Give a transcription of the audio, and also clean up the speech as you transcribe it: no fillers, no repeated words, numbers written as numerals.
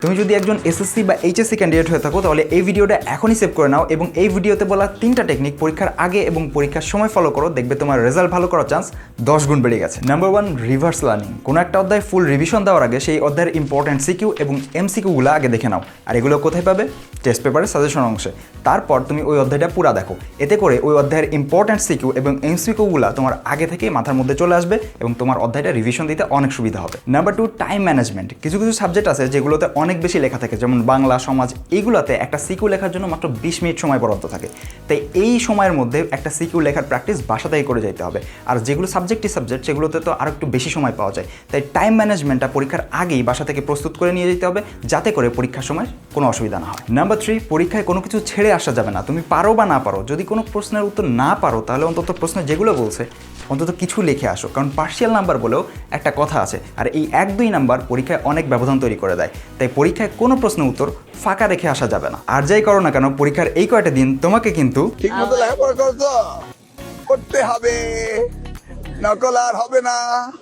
তুমি যদি একজন এসএসসি বা এইচএসসি ক্যান্ডিডেট হয়ে থাকো তাহলে এই ভিডিওটা এখনই সেভ করে নাও এবং এই ভিডিওতে বলা 3টা টেকনিক পরীক্ষার আগে এবং পরীক্ষার সময় ফলো করো, দেখবে তোমার রেজাল্ট ভালো করার চান্স 10 গুণ বেড়ে গেছে। Number 1, reverse learning. কোনো একটা অধ্যায় ফুল রিভিশন দেওয়ার আগে সেই অধ্যায়ের ইম্পর্টেন্ট সিকিউ এবং এমসিকিউগুলো আগে দেখে নাও। আর এগুলো কোথায় পাবে? টেস্ট পেপারের সাজেশন অংশে। তারপর তুমি ওই অধ্যায়টা পুরা দেখো, এতে করে ওই অধ্যায়ের ইম্পর্টেন্ট সিকিউ এবং এমসিকিউগুলো তোমার আগে থেকেই মাথার মধ্যে চলে আসবে এবং তোমার অধ্যায়টা রিভিশন দিতে অনেক সুবিধা হবে। Number 2, time management. কিছু কিছু সাবজেক্ট আছে যেগুলোতে অনেক বেশি লেখা থাকে, যেমন বাংলা, সমাজ, এইগুলোতে একটা সিকিউ লেখার জন্য মাত্র 20 মিনিট সময় বরাদ্দ থাকে। তাই এই সময়ের মধ্যে একটা সিকিউ লেখার প্র্যাকটিস বাসাতেই করে যেতে হবে। আর যেগুলো সাবজেক্ট সেগুলোতে তো আরও একটু বেশি সময় পাওয়া যায়। তাই টাইম ম্যানেজমেন্টটা পরীক্ষার আগেই বাসা থেকে প্রস্তুত করে নিয়ে যেতে হবে, যাতে করে পরীক্ষার সময় কোনো অসুবিধা না হয়। নাম্বার 3, পরীক্ষায় কোনো কিছু ছেড়ে আসা যাবে না। তুমি পারো বা না পারো, যদি কোনো প্রশ্নের উত্তর না পারো তাহলে অন্তত প্রশ্ন যেগুলো বলছে অন্তত কিছু লিখে আসো, কারণ পার্শিয়াল নাম্বার বলেও একটা কথা আছে। আর এই 1-2 নাম্বার পরীক্ষায় অনেক ব্যবধান তৈরি করে দেয়। তাই পরীক্ষায় কোনো প্রশ্ন উত্তর ফাঁকা রেখে আসা যাবে না। আর যাই করো না কেন, পরীক্ষার এই কয়টা দিন তোমাকে কিন্তু ঠিকমতো লেখাপড়া করতে হবে, নকল আর হবে না।